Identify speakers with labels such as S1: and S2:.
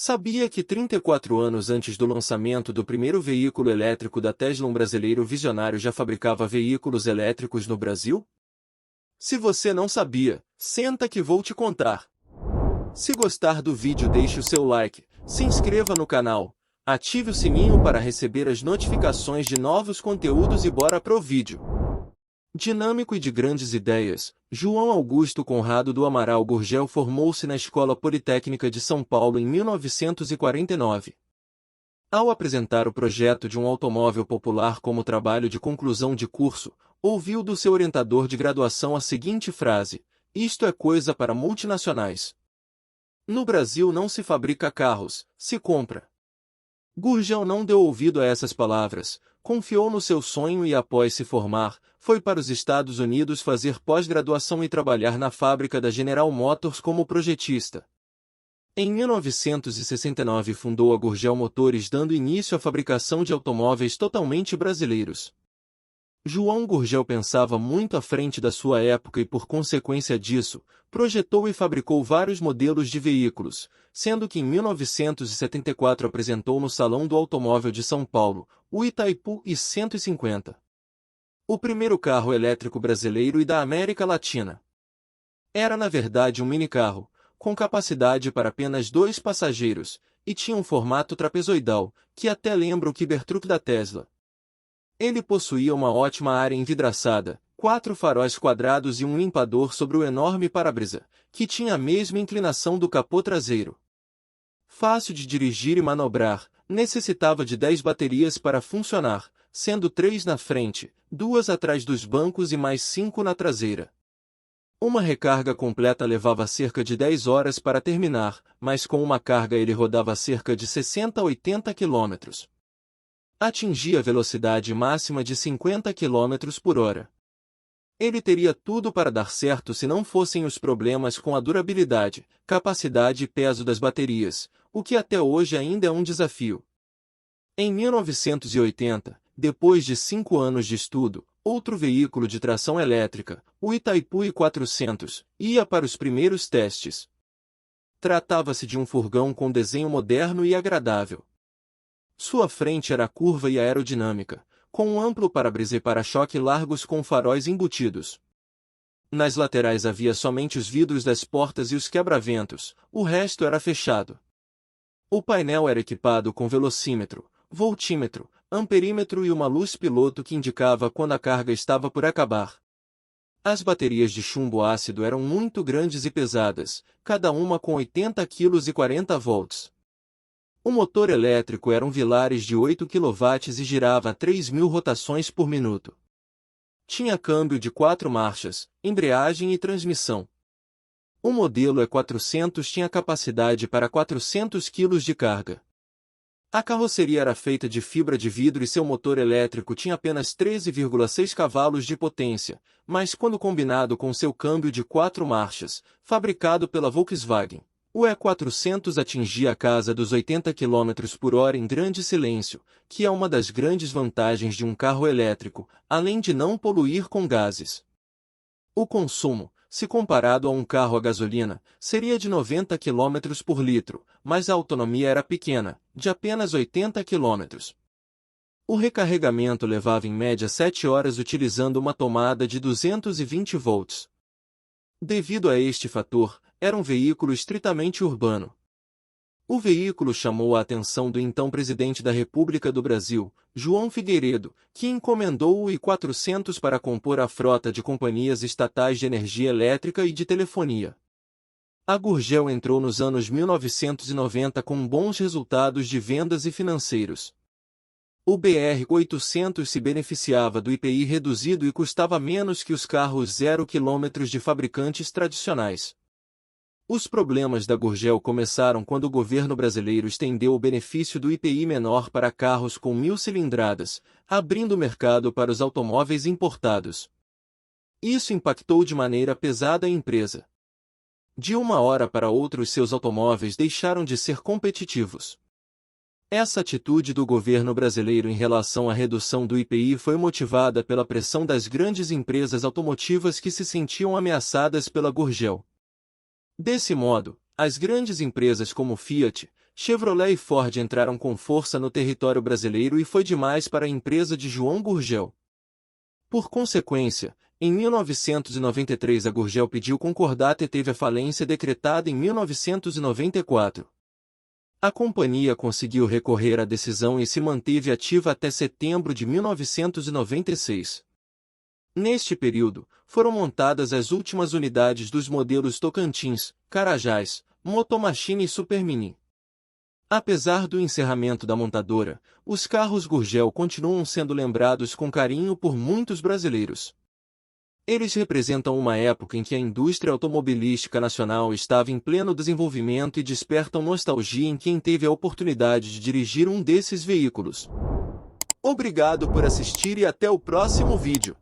S1: Sabia que 34 anos antes do lançamento do primeiro veículo elétrico da Tesla, um brasileiro visionário já fabricava veículos elétricos no Brasil? Se você não sabia, senta que vou te contar. Se gostar do vídeo, deixe o seu like, se inscreva no canal, ative o sininho para receber as notificações de novos conteúdos e bora pro vídeo. Dinâmico e de grandes ideias, João Augusto Conrado do Amaral Gurgel formou-se na Escola Politécnica de São Paulo em 1949. Ao apresentar o projeto de um automóvel popular como trabalho de conclusão de curso, ouviu do seu orientador de graduação a seguinte frase: "Isto é coisa para multinacionais. No Brasil não se fabrica carros, se compra." Gurgel não deu ouvido a essas palavras, confiou no seu sonho e, após se formar, foi para os Estados Unidos fazer pós-graduação e trabalhar na fábrica da General Motors como projetista. Em 1969 fundou a Gurgel Motores, dando início à fabricação de automóveis totalmente brasileiros. João Gurgel pensava muito à frente da sua época e, por consequência disso, projetou e fabricou vários modelos de veículos, sendo que em 1974 apresentou no Salão do Automóvel de São Paulo, o Itaipu I-150. O primeiro carro elétrico brasileiro e da América Latina. Era na verdade um minicarro, com capacidade para apenas 2 passageiros, e tinha um formato trapezoidal, que até lembra o Cybertruck da Tesla. Ele possuía uma ótima área envidraçada, 4 faróis quadrados e um limpador sobre o enorme para-brisa, que tinha a mesma inclinação do capô traseiro. Fácil de dirigir e manobrar, necessitava de 10 baterias para funcionar, sendo 3 na frente, 2 atrás dos bancos e mais 5 na traseira. Uma recarga completa levava cerca de 10 horas para terminar, mas com uma carga ele rodava cerca de 60 a 80 km. Atingia a velocidade máxima de 50 km por hora. Ele teria tudo para dar certo se não fossem os problemas com a durabilidade, capacidade e peso das baterias, o que até hoje ainda é um desafio. Em 1980, depois de 5 anos de estudo, outro veículo de tração elétrica, o Itaipu I-400, ia para os primeiros testes. Tratava-se de um furgão com desenho moderno e agradável. Sua frente era curva e aerodinâmica, com um amplo para-brisa e para-choque largos com faróis embutidos. Nas laterais havia somente os vidros das portas e os quebra-ventos, o resto era fechado. O painel era equipado com velocímetro, voltímetro, amperímetro e uma luz piloto que indicava quando a carga estava por acabar. As baterias de chumbo ácido eram muito grandes e pesadas, cada uma com 80 kg e 40 volts. O motor elétrico era um Vilares de 8 kW e girava a 3.000 rotações por minuto. Tinha câmbio de 4 marchas, embreagem e transmissão. O modelo E400 tinha capacidade para 400 kg de carga. A carroceria era feita de fibra de vidro e seu motor elétrico tinha apenas 13,6 cavalos de potência, mas quando combinado com seu câmbio de 4 marchas, fabricado pela Volkswagen, o E400 atingia a casa dos 80 km por hora em grande silêncio, que é uma das grandes vantagens de um carro elétrico, além de não poluir com gases. O consumo, se comparado a um carro a gasolina, seria de 90 km por litro, mas a autonomia era pequena, de apenas 80 km. O recarregamento levava em média 7 horas utilizando uma tomada de 220 volts. Devido a este fator, era um veículo estritamente urbano. O veículo chamou a atenção do então presidente da República do Brasil, João Figueiredo, que encomendou o I-400 para compor a frota de companhias estatais de energia elétrica e de telefonia. A Gurgel entrou nos anos 1990 com bons resultados de vendas e financeiros. O BR-800 se beneficiava do IPI reduzido e custava menos que os carros 0 km de fabricantes tradicionais. Os problemas da Gurgel começaram quando o governo brasileiro estendeu o benefício do IPI menor para carros com 1.000 cilindradas, abrindo o mercado para os automóveis importados. Isso impactou de maneira pesada a empresa. De uma hora para outra os seus automóveis deixaram de ser competitivos. Essa atitude do governo brasileiro em relação à redução do IPI foi motivada pela pressão das grandes empresas automotivas que se sentiam ameaçadas pela Gurgel. Desse modo, as grandes empresas como Fiat, Chevrolet e Ford entraram com força no território brasileiro e foi demais para a empresa de João Gurgel. Por consequência, em 1993 a Gurgel pediu concordata e teve a falência decretada em 1994. A companhia conseguiu recorrer à decisão e se manteve ativa até setembro de 1996. Neste período, foram montadas as últimas unidades dos modelos Tocantins, Carajás, Motomachine e Supermini. Apesar do encerramento da montadora, os carros Gurgel continuam sendo lembrados com carinho por muitos brasileiros. Eles representam uma época em que a indústria automobilística nacional estava em pleno desenvolvimento e despertam nostalgia em quem teve a oportunidade de dirigir um desses veículos. Obrigado por assistir e até o próximo vídeo.